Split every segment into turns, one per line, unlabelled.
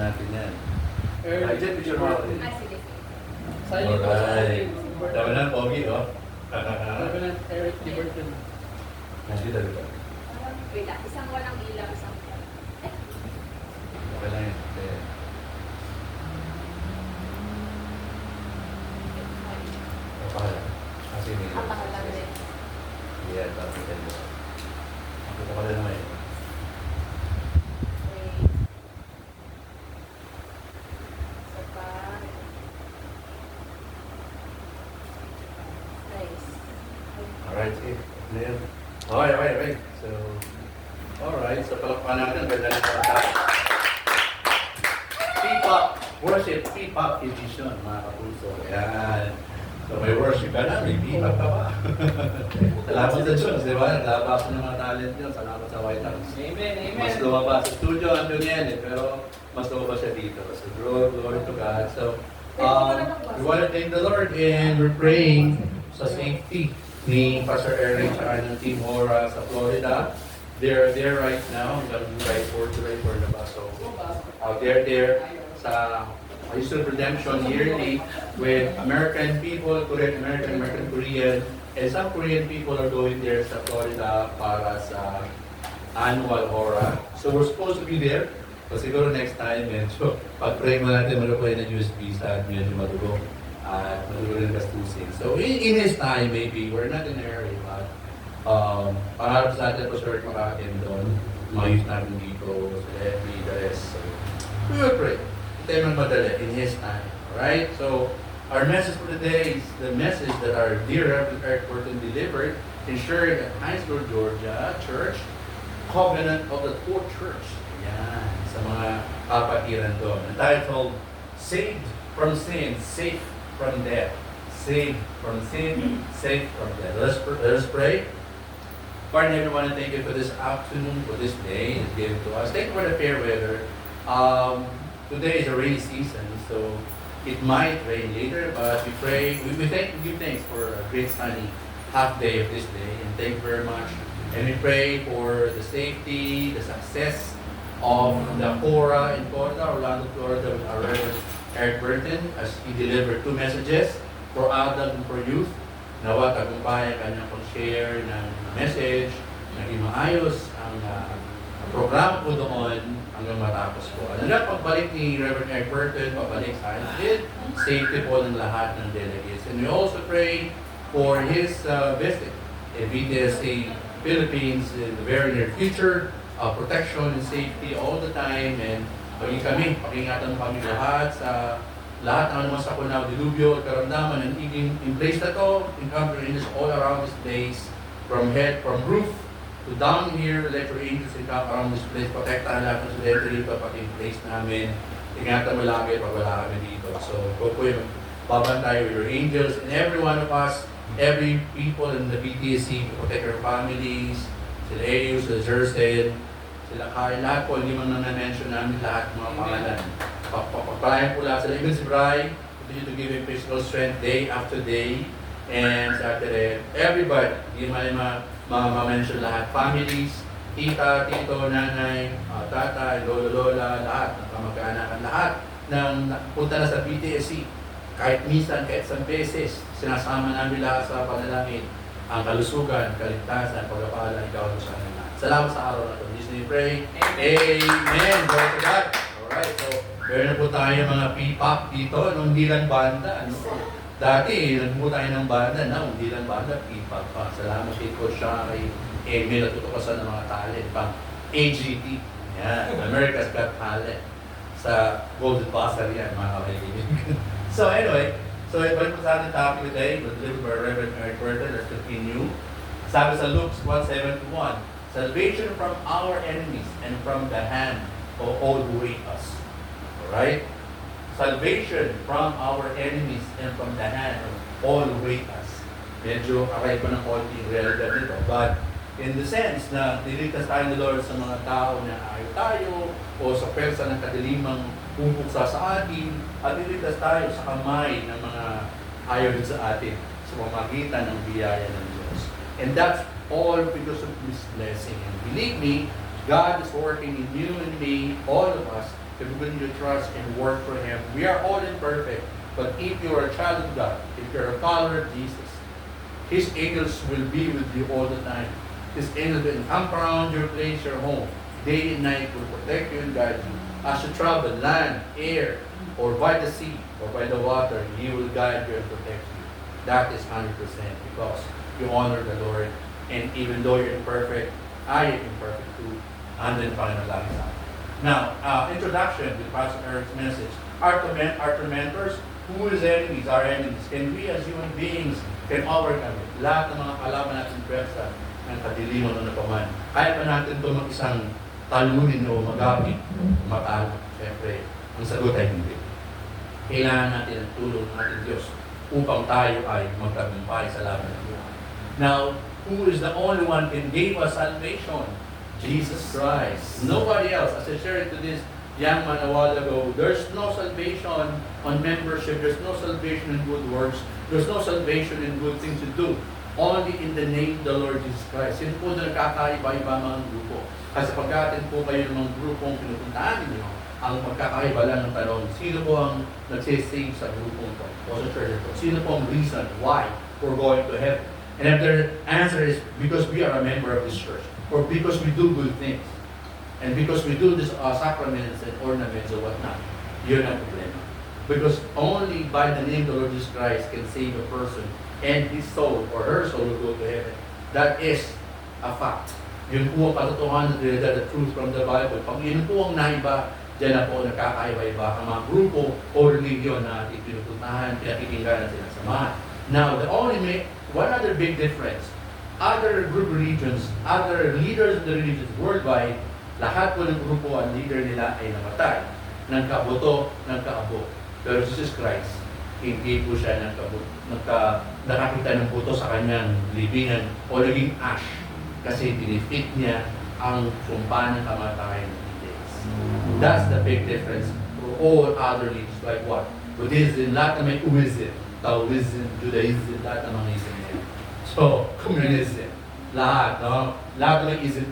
natin yan.
Ay, dyan, picture mo ako.
Sige.
Alright. Dami na, Pogi, oh.
Reverend Eric T. Burton.
Nandito dito.
Wait lang, isang walang ilaw, isang
Okay lang yun. Okay. Okay. Kasi may
Kapaka lang din.
yeah, tapos kita nyo. Ako pa pala naman yun.
Wait. Isa pa. Nice.
Alright, sige. Clear. Okay. So, alright. So, palakpan natin. Ganda na para P-pop worship, P-pop edition, mga kapuso. Ayan. So, may worship ka na, may P-pop ka pa. Salamat sa Diyos, di ba? Naglabas ng mga talent yun. Salamat sa White House.
Amen,
Mas lumabas sa studio, andun yan eh, pero mas lumabas siya dito. So, glory to God. So, we want to thank the Lord and we're praying sa safety ni Pastor Eric at ng Team Hora sa Florida. They're there right now. They're right for the bus. So, they're there sa Houston Redemption yearly with American people, American Korean, and some Korean people are going there sa Florida para sa annual Hora. So we're supposed to be there. So siguro next time, medyo pag-pray mo natin, malukuhin ng US visa at medyo madugo at madugo rin gastusin. So in his time, maybe, we're not in a hurry, but pangarap sa atin po, sir, makakain doon. Mga youth natin dito, sa FB, the rest. So we will pray. Ito yung madali in his time. Alright? So our message for today is the message that our dear Reverend Eric Burton delivered in sharing at Hinesville, Georgia Church, Covenant of the Fourth Church. Yan, sa mga kapatiran doon. Entitled, Saved from Sin, Safe from Death. Saved from Sin, Safe from Death. Let us pray. Lord, I want to thank you for this afternoon, for this day that you gave to us. Thank you for the fair weather. Today is a rainy season, so it might rain later, but we pray, we give thanks for a great sunny half day of this day, and thank you very much. And we pray for the safety, the success of the Hora in Florida, Orlando, Florida, with our Reverend Eric Burton, as he delivered 2 messages for adult and for youth. Nawa, tagumpay ang kanyang pag-share ng message, naging maayos ang program po doon hanggang matapos po. Ano na, pagbalik ni Reverend Eric Burton, pabalik sa atin, safety po ng lahat ng delegates. And we also pray for his visit in VTSA Philippines in the very near future, protection and safety all the time, and pakingatan mo kami lahat sa lahat ng naman sa Cunao, Dilubyo, karamdaman, and even in place na to, encountering this all around this place, from roof to down here, let your angels encamp around this place, protektahan lahat ng studente dito, pati yung place namin, ingatan mo lagi pag wala kami dito. So, po yung babantay with your angels, and every one of us, every people in the BTSC, protect your families, sila Elius, sila Jersen, sila Kyle, lahat po, hindi man na-mention namin lahat mga pangalan. Pagpapalayan po lahat sila, even si Bri, continue to give him physical strength day after day, and Saturday, everybody, hindi man ma-mention lahat, families, tita, tito, nanay, tata, lolo, lola, lahat, kamag-aanakan, lahat ng punta na sa BTSC. Kahit minsan, kahit isang beses, sinasama namin lahat sa panalangin, ang kalusugan, kaligtasan, pagpapala, ikaw sa kanila. Salamat sa araw na ito. In Jesus' name we pray. Amen. Glory to God. Alright, so meron na po tayo mga P-pop dito, hindi lang banda. Dati, nagpo tayo ng banda, hindi lang banda, P-pop pa. Salamat kay Coach Sean, kay Emil, at tutukasan ng mga talent, pang AGT. Yan, America's Got Talent. Sa Golden Buzzer yan, mga kaibigan. So anyway, balik po sa ating topic today, delivered by Reverend Eric Burton. Let's continue. Sabi sa Luke 1:7-1, salvation from our enemies and from the hand of all who hate us. Alright? Salvation from our enemies and from the hand of all who hate us. Medyo aray pa ng konti yung realidad nito. But in the sense na niligtas tayo ng Lord sa mga tao na ayaw tayo o sa persa ng kadilimang pumpuksa sa atin, at niligtas tayo sa kamay ng mga ayaw din sa atin sa pamagitan ng biyaya ng Diyos. And that's all because of His blessing. And believe me, God is working in you and me, all of us, if you put your trust and work for Him. We are all imperfect, but if you are a child of God, if you're a follower of Jesus, His angels will be with you all the time. His angels will camp around your place, your home. Day and night will protect you and guide you. As you travel, land, air, or by the sea, or by the water, He will guide you and protect you. That is 100% because you honor the Lord. And even though you're imperfect, I am imperfect too. And then panalangin sa akin. Now, introduction to Pastor Eric's message. Our tormentors, who is enemies? Our enemies. Can we as human beings can overcome it? Lahat ng mga kalaban natin pwersa ng kadiliman o napaman. Kaya pa natin ito mag-isang talunin o magamit, matalo. Siyempre, ang sagot ay hindi. Kailangan natin ang tulong ng ating Diyos upang tayo ay magtagumpay sa laban ng buhay. Now, who is the only one can give us salvation? Jesus Christ. Nobody else. As I shared to this young man a while ago, there's no salvation on membership. There's no salvation in good works. There's no salvation in good things to do. Only in the name of the Lord Jesus Christ. Sino po na nagkakaiba-iba mga grupo? Kasi pagkatin po kayo ng mga grupong pinupuntahan ninyo, ang magkakaiba lang ng tanong, sino po ang nagsisave sa grupong ito? O sa church ito? Sino po ang reason why we're going to heaven? And if their answer is because we are a member of this church, or because we do good things, and because we do this sacraments and ornaments or whatnot, yun ang problema. Because only by the name of the Lord Jesus Christ can save a person, and his soul or her soul will go to heaven. That is a fact. Yun po ang katotohanan, the truth from the Bible. Pag yun po ang naiba, dyan na po nakakaiba-iba ang mga grupo o religion na ating pinupuntahan, pinakikinggan at sinasamahan. Now, one other big difference, other group religions, other leaders of the religions worldwide, lahat po ng grupo ang leader nila ay namatay ng kabuto, ng kaabo. Pero Jesus Christ, hindi po siya nakakita ng buto sa kanyang libingan o naging ash kasi dinefeat niya ang sumpa ng kamatayan ng Hades. That's the big difference for all other religions like what? Buddhism, lahat na may Uism, Taoism, Judaism, lahat ng mga ism niya. So, communism, lahat, no? Lahat ng ism.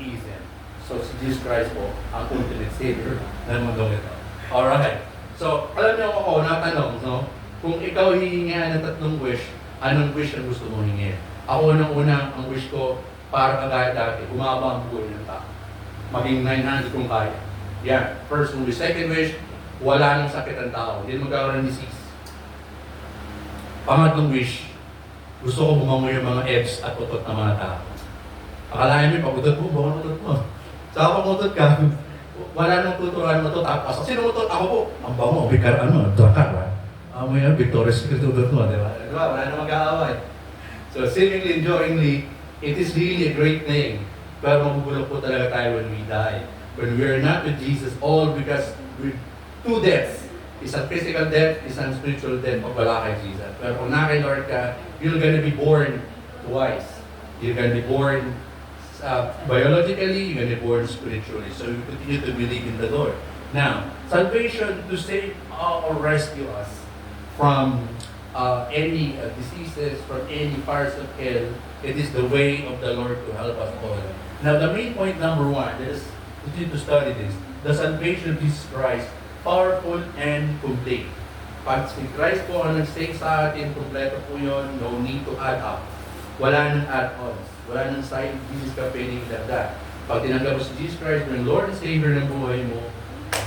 So, si Jesus Christ po, ang ultimate savior ng mundo ito. Alright. So, alam niyo ako, natanong, no? Kung ikaw hihingihan ng 3 wish, anong wish ang gusto mong hingin? Ako unang-una, ang wish ko, para kagaya dati, humaba ang buhay ng tao. Maging 900 kung kaya. Yan. First wish. Second wish, wala nang sakit ang tao. Hindi magkakaroon ng disease. Pangatlong wish, gusto ko bumango yung mga ebbs at utot ng mga tao. Akalain mo, pag-utot mo, baka utot mo. Saka pag-utot ka, wala nang tuturan mo ito. Tapos, sino mo ito? Ako po. Ang bango, bikar, drakar, ha? May Victoria's Secret utot mo, di ba? Di ba? Wala nang mag-aaway. So, seemingly, enjoyingly, it is really a great thing. Pero magugulog po talaga tayo when we die. When we are not with Jesus, all because with 2 deaths. Isang physical death, isang spiritual death pag wala kay Jesus. Pero kung na kay Lord ka, you're gonna be born twice. You're gonna be born biologically, you're gonna be born spiritually. So you continue to believe in the Lord. Now, salvation to save or rescue us from any diseases, from any fires of hell, it is the way of the Lord to help us all. Now, the main point number 1, let us continue to study this. The salvation of Jesus Christ, powerful and complete. Pag si Christ po ang nag-save sa atin, kompleto po yun, no need to add up. Wala nang add-ons. Wala nang side business ka pwedeng ilagdag. Pag tinanggap mo si Jesus Christ ng Lord and Savior ng buhay mo,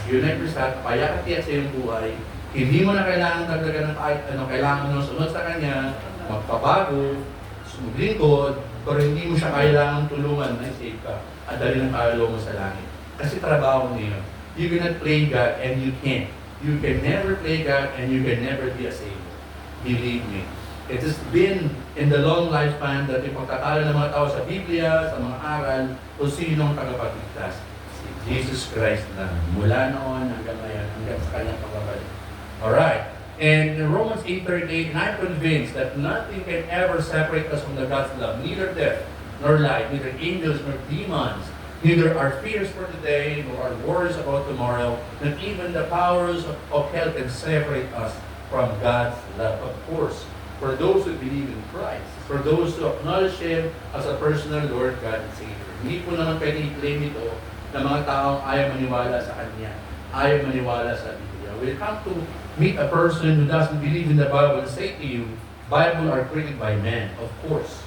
yun ay presat, payak at tiyak sa iyong buhay, hindi mo na kailangan dagdagan ng kahit ano, kailangan mo sunod sa Kanya, magpabago, sumaglingkod, pero hindi mo siya kailangan tulungan na save ka at dali ng kaluluwa mo sa langit. Kasi trabaho niya yun. You cannot play God and you can't. You can never play God and you can never be a savior. Believe me. It has been in the long lifespan that yung pagkakala ng mga tao sa Biblia, sa mga aral, o sinong tagapagligtas. Si Jesus Christ na mula noon hanggang ngayon, hanggang sa kanyang pagbabalik. Alright. And in Romans 8:38, and I'm convinced that nothing can ever separate us from the God's love, neither death, nor life, neither angels, nor demons, neither our fears for today, nor our worries about tomorrow, not even the powers of hell can separate us from God's love. Of course, for those who believe in Christ, for those who acknowledge Him as a personal Lord, God, and Savior. Hindi po naman pwede i-claim ito ng mga taong ayaw maniwala sa Kanya. ayaw maniwala sa Biblia. When you come to meet a person who doesn't believe in the Bible and say to you, Bible are created by men, of course.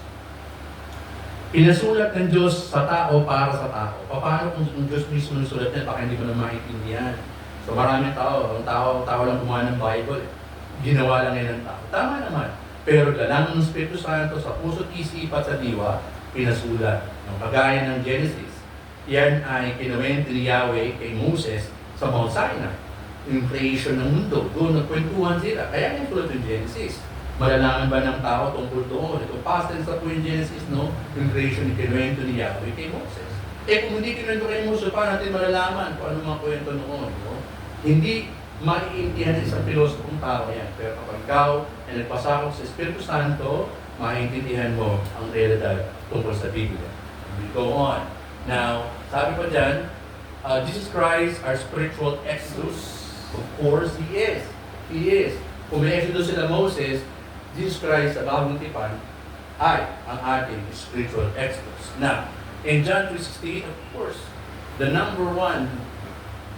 Pinasulat ng Diyos sa tao para sa tao. Paano kung ang Diyos mismo nasulat niya, baka hindi mo na maintindihan. So maraming tao, tao lang gumawa ng Bible. Ginawa lang yan ng tao. Tama naman. Pero galang ng Espiritu Santo sa puso't isipat sa diwa, pinasulat. Yung kagaya ng Genesis, yan ay kinuwento ni Yahweh kay Moses sa Mount Sinai. Yung creation ng mundo, doon nagkwentuhan sila. Kaya yung sulat yung Genesis. Malalaman ba ng tao tungkol doon? Ito, past tense na po yung Genesis, no? Yung creation ni kinuwento ni Yahweh kay Moses. Kung hindi kinuwento kay Moses, paano natin malalaman kung ano mga kwento noon, no? Hindi maiintindihan ng isang pilosopong tao yan. Pero kapag ikaw ay nagpasakop sa Espiritu Santo, maiintindihan mo ang realidad tungkol sa Biblia. We go on. Now, sabi pa dyan, Jesus Christ, our spiritual exodus. Of course, He is. He is. Kung may exodus sila Moses, Jesus Christ, sa bagong tipan, ay ang ating spiritual exodus. Now, in John 3:16, of course, the number one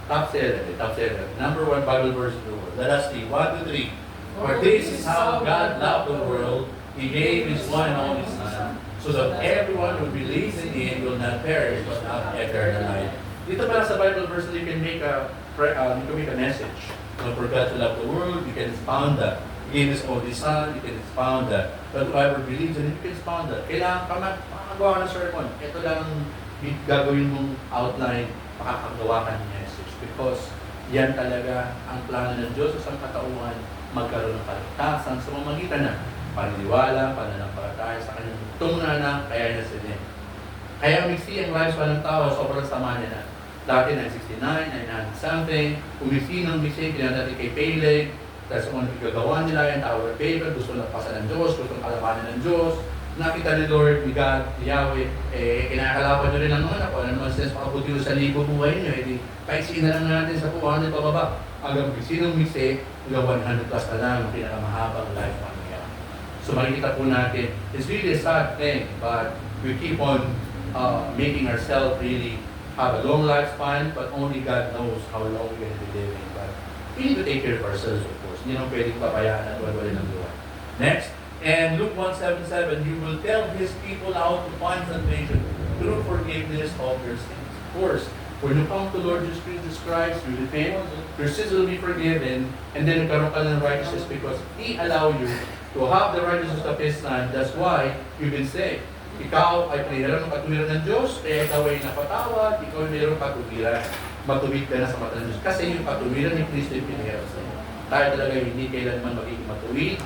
number one Bible verse in the world. Let us see. 1, 2, 3. For this is how God loved the world. He gave His one and only Son, so that everyone who believes in Him will not perish but have eternal life. Dito pala sa Bible verse, you can make a message. For God to love the world, you can expound that. He gave His only Son, you can expound that. But whoever believes in Him, you can expound that. Kailangan ka makagawa ng sermon. Ito lang ang gagawin mong outline, makakagawa ka ng message. Because yan talaga ang plano ng Diyos sa sangkatauhan, magkaroon ng kaligtasan sa mamagitan ng paniniwala, pananampalataya sa kanyang tungna na kaya niya sila. Kaya umiksi ang lifespan ng tao, sobrang sama niya na. Dati 969, 900 something, umiksi ng umiksi, kinadati kay Peleg, tapos kung nagagawa nila yung Tower of Babel, gusto lang pasan ng Diyos, gusto lang kalabanan ng Diyos, nakita ni Lord, ni God, ni Yahweh, kinakalaban nyo rin ang mga ako, ano naman sense, makabuti nyo sa libo buhay nyo, paiksi na lang natin sa 200 pababa. Hanggang sinong miksi, hanggang 100 plus na lang, ang pinakamahabang lifespan niya. So makikita po natin, it's really a sad thing, but we keep on making ourselves really have a long lifespan, but only God knows how long we're going to be living. But we need to take care of ourselves, of course. Hindi naman pwedeng pabayaan at walwalin ng buhay. Next, and Luke 1:77, He will tell His people how to find salvation through forgiveness of their sins. Of course, when you come to Lord Jesus Christ, you repent, your sins will be forgiven, and then nagkaroon ka ng righteousness because He allowed you to have the righteousness of His Son. That's why you've been saved. Ikaw ay pinahiram ng katuwiran ng Diyos, kaya ikaw ay napatawad, ikaw ay mayroong katuwiran. Matuwid ka na sa mata ng Diyos. Kasi yung katuwiran ni Kristo yung pinahiram sa iyo. Tayo talaga hindi kailanman magiging matuwid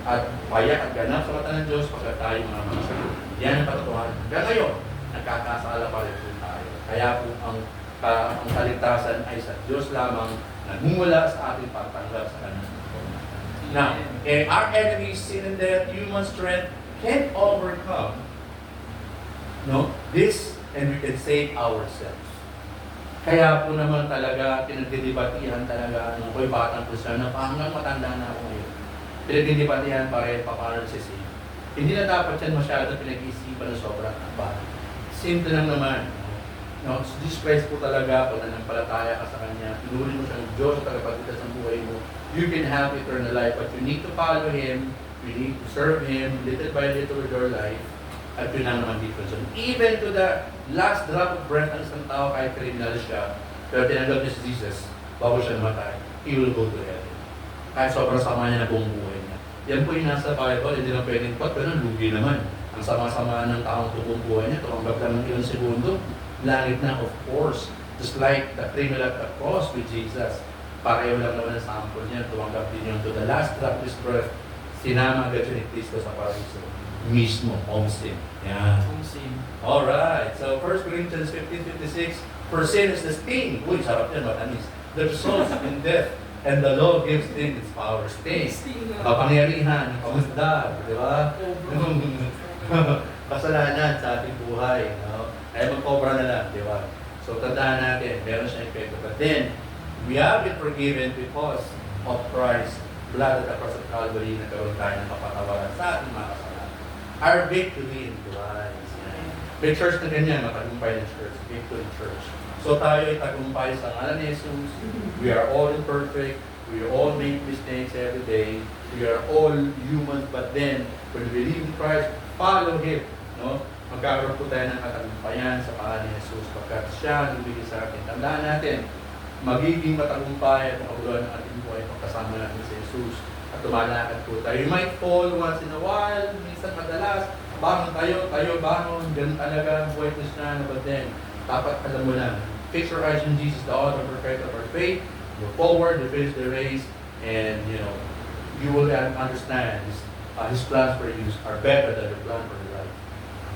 at payak at ganap sa mata ng Diyos pagkat tayo mga masagot. Yan ang katotohanan. Kaya ngayon, nagkakasala pa rin po tayo. Kaya po ang kaligtasan ay sa Diyos lamang nagmumula sa ating pagtanggap sa Kanya. Now, our enemies, sin and death, human strength, can't overcome this, and we can save ourselves. Kaya po naman talaga, pinagdidibatihan talaga ng ko'y batang Kristiyano, hanggang matanda na ako ngayon. Pinagdidibatihan pa rin paano si save. Hindi na dapat yan masyado pinag-iisipan ng sobrang akbat. Simple lang naman. Jesus Christ po talaga, kung nanampalataya ka sa Kanya, tinuloy mo siyang Diyos at tagapagligtas ng buhay mo, you can have eternal life, but you need to follow Him, you need to serve Him, little by little with your life, at yun lang naman difference. Even to the last drop of breath ng isang tao, kahit criminal siya, pero tinanggap niya si Jesus, bago siya namatay, he will go to heaven. Kahit sobrang sama niya na buong buhay niya. Yan po yung nasa Bible, hindi na pwedeng pot, pero lugi naman. Ang sama-sama ng taong buong buhay niya, tumanggap lang ng ilang segundo, langit na, of course. Just like the criminal at the cross with Jesus, pareho lang naman ang sample niya, tumanggap din yung to the last drop of his breath, sinama agad siya ni Cristo sa paraiso. Mismo, home sin. Yan.
Home sin.
Alright, so 1 Corinthians 15:56, for sin is the sting. Uy, sarap yan, matamis. The results in death, and the law gives sin its power. Sting. Kapangyarihan, kamusdad, di ba? Kasalanan sa ating buhay. No? Kaya mag-cobra na lang, di ba? So, tandaan natin, meron siyang epekto. But then, we have been forgiven because of Christ's blood at the cross of Calvary, nagkaroon tayo ng kapatawaran sa ating mga kasalanan. Our victory in Christ. May church na ganyan, matagumpay na church. Victory church. So tayo ay tagumpay sa ngalan ni Jesus. We are all imperfect. We all make mistakes every day. We are all humans, but then, when we believe in Christ, follow Him. No? Magkakaroon po tayo ng katagumpayan sa pangalan ni Jesus pagkat siya ang bigay sa atin. Tandaan natin, magiging matagumpay at makabuluhan ng ating buhay pagkasama natin sa Jesus at tumalakad po tayo. You might fall once in a while, minsan madalas, bangon tayo bangon, ganun talaga ang buhay Kristiyano, but then, dapat alam mo lang, fix your eyes on Jesus, the author and perfecter of our faith, go forward, you finish the race, and you will understand His plans for you are better than the plan for your life.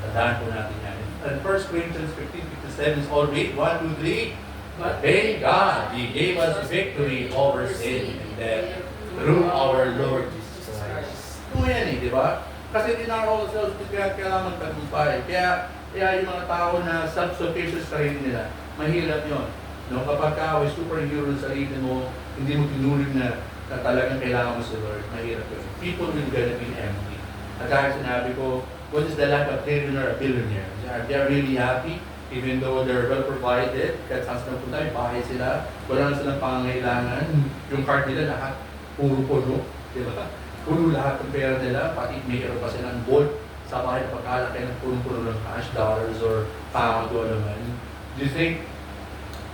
Tandaan po natin yan. And 1 Corinthians 15:57 is all read, 1, 2, 3. But thank God, He gave us victory over sin and death through our Lord Jesus Christ. Ito yan di ba? Kasi din our ourselves, kailangan magtagumpay. Kaya yung mga tao na self-sufficient sa sarili nila, mahirap yun. No, kapag ka superhero sa sarili mo, hindi mo tinuring na talagang kailangan mo sa Lord, mahirap yun. People will gonna be empty. At kahit sinabi ko, what is the life of a trillionaire or a billionaire? They're really happy, even though they're well provided. Kahit saan sila punta, may bahay sila, wala na silang pangangailangan. Yung card nila lahat, puro puno. Di ba? Puno lahat ng pera nila, pati mayroon pa silang gold sa bahay na pagkalaki ng puno-puno ng cash, dollars, or pound, o naman. Do you think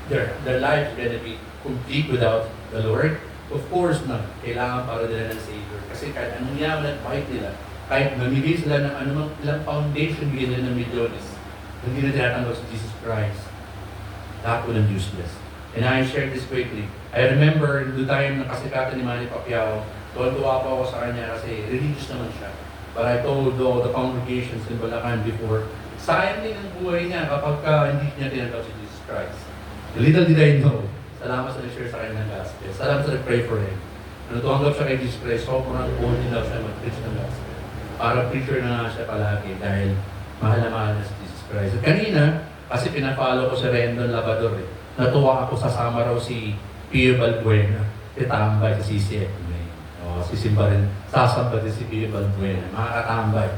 their life is gonna be complete without the Lord? Of course not. Kailangan para nila ng Savior. Kasi kahit anong yaman at kahit nila, kahit mamigay sila ng anumang ilang foundation, bigyan nila ng milyones, hindi na tinatanggap si Jesus Christ. That would be useless. And I shared this quickly. I remember, doon tayo nakasikatan ni Manny Pacquiao, tuwan-tuwa pa ako sa kanya kasi religious naman siya. But I told all the congregations in Bulacan before, sayang din ang buhay niya kapag hindi niya tinanggap si Jesus Christ. Little did I know, salamat sa nag-share sa kanya ng gospel. Salamat sa nag-pray for him. Nung tumanggap siya kay Jesus Christ, sobrang bold daw siya mag-preach ng gospel. Para preacher na nga siya palagi dahil mahal na mahal na si Jesus Christ. At kanina, kasi pinafollow ko si Rendon Labador natuwa ako sasama raw si Pio Balbuena. Tambay sa CCFMA. Sisimba rin, sasamba din si Pio Balbuena. Mga katambay.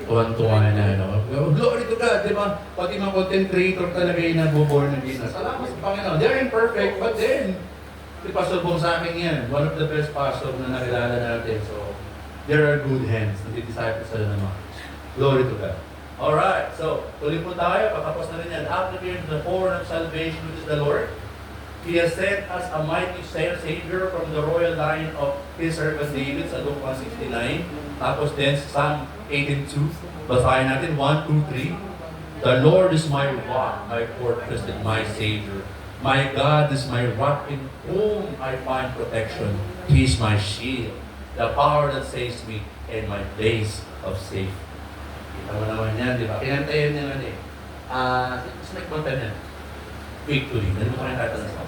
Tuwan-tuwa na, glory to God, di ba? Pati mga content creator talaga yung nagbo-born again. Salamat sa Panginoon. They're imperfect, but then, si Pastor Bong sa akin yan, one of the best pastor na nakilala natin. So, there are good hands na di-disciples sila naman. Glory to God. Alright, so, tuloy po tayo. Patapos na rin yan. After hearing the horn of salvation, which is the Lord, He has sent us a mighty Savior from the royal line of His servant David sa Luke 169. Tapos then, Psalm 18:2. Basahin natin, 1, 2, 3. The Lord is my rock, my fortress, and my Savior. My God is my rock in whom I find protection. He is my shield, the power that saves me, and my place of safety. Kita mo naman yan, di ba? Kinantayan niya nga Gusto na ikbanta niya. Victory. Nandito ko yung tatanong sa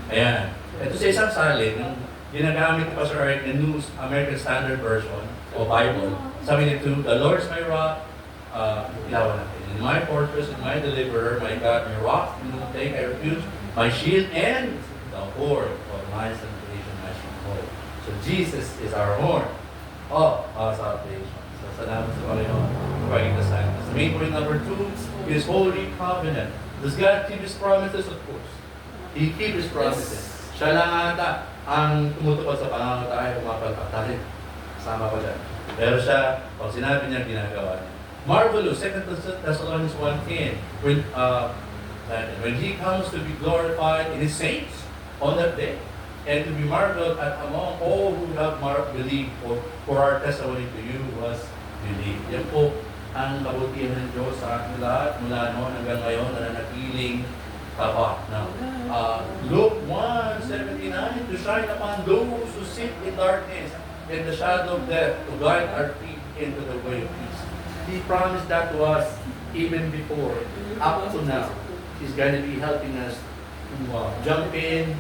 ayan. Ito sa isang salin, yung ginagamit ni Pastor Eric na New American Standard Version o Bible, sabi nito, the Lord is my rock, ilawan natin. In my fortress and my deliverer, my God, my rock, in whom take I refuge, my shield and the horn of my salvation, my stronghold. So Jesus is our horn of our salvation. So salamat sa Panginoon for pagiging kasama. So main point number 2 is Holy Covenant. Does God keep His promises? Of course. He keeps His promises. Siya lang ata ang tumutupad sa pangangatawan, pumapalpatahin. Kasama ko dyan. Pero siya, pag sinabi niya, ginagawa niya. Marvelous, 2 Thessalonians 1:10, when He comes to be glorified in His saints on that day, and to be marveled at among all who have believed, for our testimony to you was believed. Yan po ang kabutihan ng Diyos sa ating lahat, mula noon hanggang ngayon, na nanatiling tapat. Now, Luke 1:79, to shine upon those who sit in darkness and the shadow of death, to guide our feet into the way of peace. He promised that to us even before, up to now. He's going to be helping us to jump in,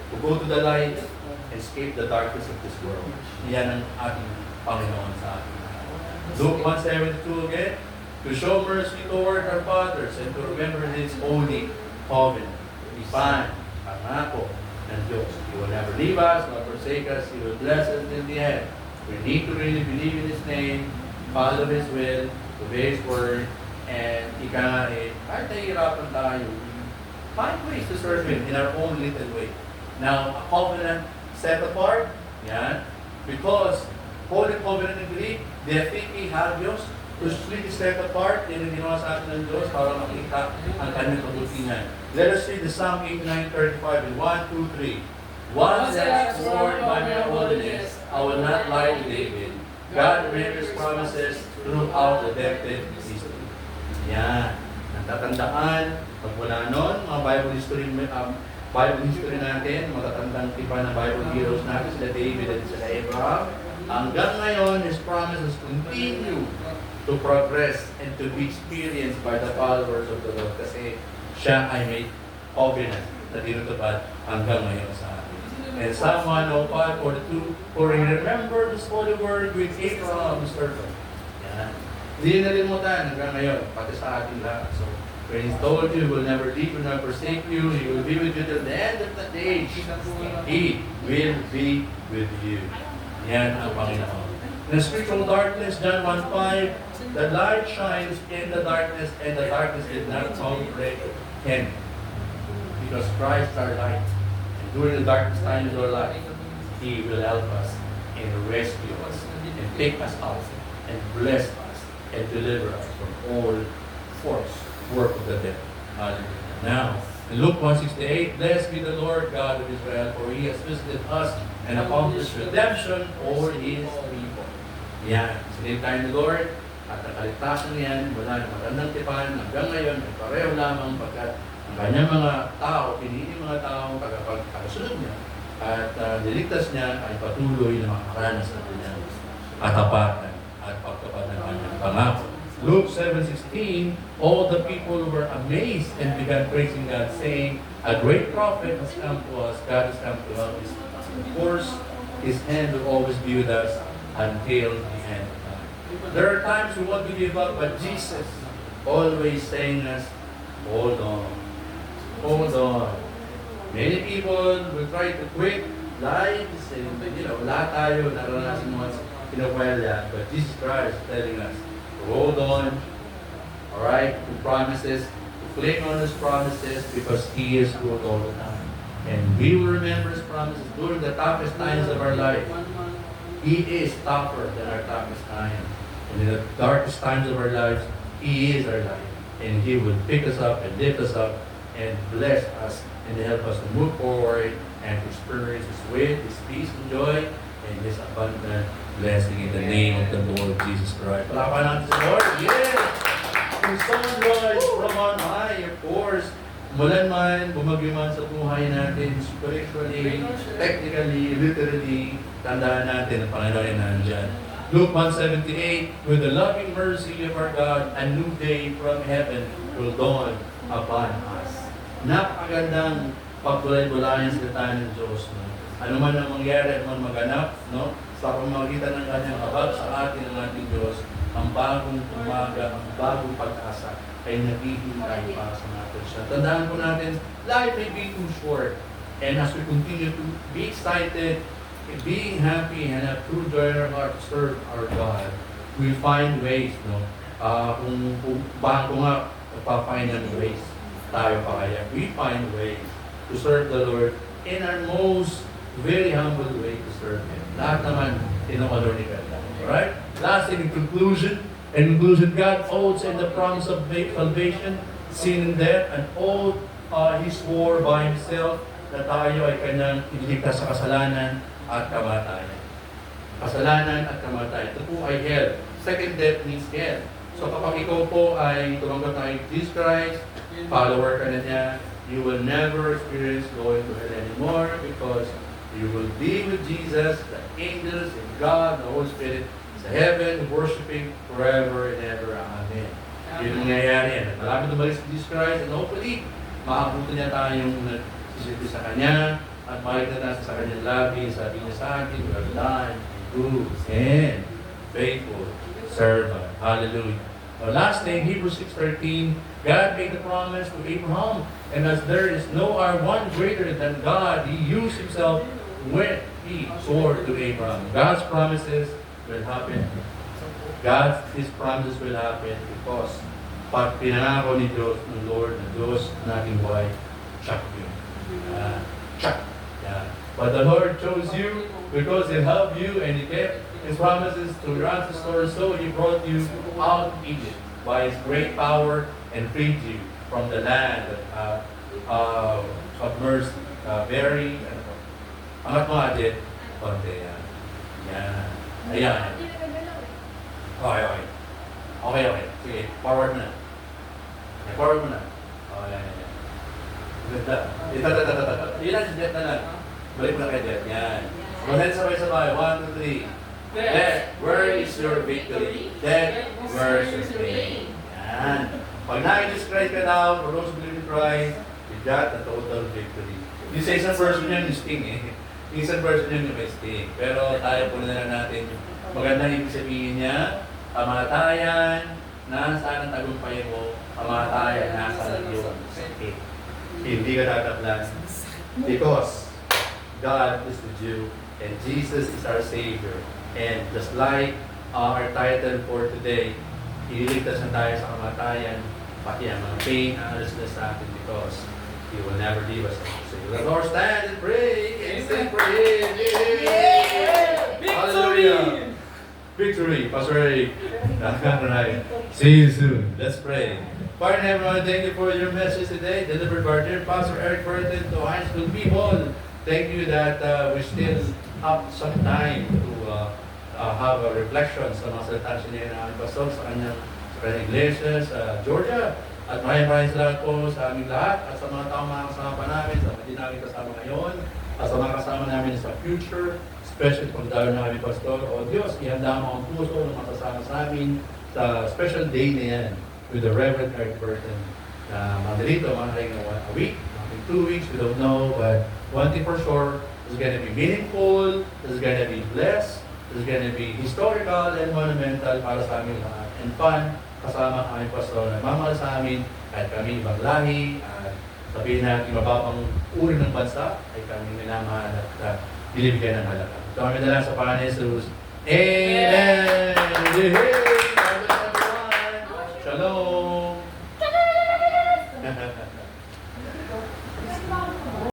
to go to the light, and escape the darkness of this world. Yan ang ating Panginoon sa ating. Luke 1:72 again, to show mercy toward our fathers and to remember His holy covenant. Ipan, pangako ng Diyos. He will never leave us, nor forsake us. He will bless us in the end. We need to really believe in His name, follow His will, obey His word, and kahit nahihirapan tayo, find ways to serve Him in our own little way. Now, a covenant set apart, yan, because Holy Covenant in Greek, diatheke hagios, completely set apart, yan ang ginawa sa atin ng Diyos para makita ang kanyang kabutihan. Let us read the Psalm 89:35 in 1, 2, 3. Once I sworn by my holiness, I will not lie to David. God remembers promises throughout the decade history. Yan. Natatandaan, pag wala nun, mga Bible history natin, matatandang tipa ng Bible heroes natin, sila David at sila Abraham. Hanggang ngayon, His promises continue to progress and to be experienced by the followers of the Lord kasi siya ay may covenant na tinutupad hanggang ngayon sa atin. And Psalm 105:42, for He remembered His holy word with Abraham, His servant. Yan. Hindi nalimutan hanggang ngayon, pati sa ating lahat. So, when He told you, He will never leave you nor forsake you, He will be with you till the end of the age. He will be with you. Yan ang Panginoon. In the spiritual darkness, John 1:5, the light shines in the darkness, and the darkness did not comprehend Him. Because Christ is our light. And during the darkest times of our life, He will help us and rescue us and take us out and bless us and deliver us from all force, work of the devil. Hallelujah. Now, in Luke 1:68, blessed be the Lord God of Israel, for He has visited us and accomplished redemption for His people. Yan. Sinil tayo ni Lord, at ang kaligtasan niyan, wala na magandang tipan, hanggang ngayon, ay pareho lamang pagkat ang kanyang mga tao, pinili mga tao, tagasunod niya, at niligtas niya ay patuloy na makakaranas ng kanyang katapatan at pagtupad ng kanyang pangako. Luke 7:16, all the people were amazed and began praising God, saying, a great prophet has come to us, God has come to help us. Of course, His hand will always be with us until the end of time. There are times we want to give up, but Jesus always saying us, hold on. Hold on. Many people will try to quit lives and, lahat tayo naranasan mo sa pinapwela. But Jesus Christ is telling us, hold on. Alright? To promises, to cling on His promises because He is good all the time. And we will remember His promises during the toughest times of our life. He is tougher than our toughest time. And in the darkest times of our lives, He is our life. And He will pick us up and lift us up and bless us and help us to move forward and experience His weight, His peace and joy, and His abundant blessing in the name of the Lord Jesus Christ. Palapakan natin sa Lord. Yes! Yung sunrise from on high, of course, mulan man, bumagyo man sa buhay natin, spiritually, technically, literally, tandaan natin ang Panginoon ay nandyan. Luke 1:78, with the loving mercy of our God, a new day from heaven will dawn upon us. Napakagandang pagbulay-bulayan sa tayo ng Diyos. No? Ano man ang mangyari, ano man maganap, no? Sa pamamagitan ng kanyang habag sa atin ng ating Diyos, ang bagong umaga, ang bagong pag-asa ay naghihintay para sa natin siya. Tandaan po natin, life may be too short. And as we continue to be excited, being happy and have true joy in our heart to serve our God, we find ways, no? Kung bago nga, papain ng ways tayo pa kaya. We find ways to serve the Lord in our most very humble way to serve Him. Lahat naman, tinukador ni God. Alright? Last, in conclusion, God oaths in the promise of salvation, sin and death, and oath He swore by Himself na tayo ay Kanyang ililigtas sa kasalanan at kamatayan. Kasalanan at kamatayan. Ito po ay hell. Second death means hell. So kapag ikaw po ay tumanggap na kay Jesus Christ, follower ka na niya, you will never experience going to hell anymore because you will be with Jesus, the angels, and God, the Holy Spirit, sa heaven, worshiping forever and ever. Amen. Yun ang nangyayari yan. Malapit na balik sa Jesus Christ, and hopefully, makapunta niya tayong nagsisilbi sa Kanya, at makikita natin sa Kanyang labi, sabi niya sa akin, well done, good, and faithful servant. Hallelujah. The last thing, Hebrews 6:13, God made the promise to Abraham, and as there is no one greater than God, He used Himself when He swore to Abraham. God's promises will happen. His promises will happen because pag pinangako ni Diyos, ng Lord, ng Diyos, ng ating buhay, Chuck you. Chuck. Yeah. But the Lord chose you because He loved you and He kept His promises to your ancestors, so He brought you out of Egypt by His great power and freed you from the land of mercy. Very, angat mo atin, konti yan. Yan. Ayan.
Hindi na gagalaw eh.
Okay, okay. Okay, okay. Sige, forward mo na. Okay, forward mo na. Oh, yan, yan, yan. Ganda. Yun lang, Jet na lang. Balik mo na kay Jet. Yan. Go ahead, sabay-sabay. 1, 2, 3. Death, where is your victory? Death, where is your pain? Yan. Pag na-describe ka now, for those who believe in Christ, you got a total victory. Yung sa isang version yun, yung sting eh. Yung isang version yun, yung may sting. Pero tayo po na lang natin, magandang ibig sabihin niya, kamatayan, nasaan ang tagumpayan mo, kamatayan, nasaan ang iyong sakit. Hindi ka tatablan. Because God is with you, and Jesus is our Savior. And just like our title for today, ililigtas na tayo sa kamatayan, pati ang mga pain, alas na sa atin because He will never leave us. So the Lord stand and pray and sing for Him. Yay! Hallelujah! Victory! Pastor Eric. Right. See you soon. Let's pray. Father in heaven, I thank you for your message today, delivered by our dear Pastor Eric Burton to high school people. Thank you that we still have some time to have a reflection sa mga salita niya na aming pastor sa kanyang iglesia sa Georgia. At maraming salamat po sa aming lahat at sa mga taong mga kasama pa namin, sa mga di namin kasama ngayon, at sa mga kasama namin sa future, especially pag dahil na kami pastor. O Diyos, ihanda mo ang puso ng mga kasama sa amin sa special day na yan with the Reverend Eric Burton. Mga dito, mga a week, 2 weeks, we don't know, but one thing for sure, it's going to be meaningful, it's going to be blessed, it's going to be historical and monumental para sa amin lahat. And fun, kasama ang aming pastor na mamahal sa amin, kahit kami ibang lahi, at sabihin natin mababang uri ng bansa, ay kami minamahal at binibigyan ng halaga. Ito kami na lang sa Panginoon Jesus. Amen!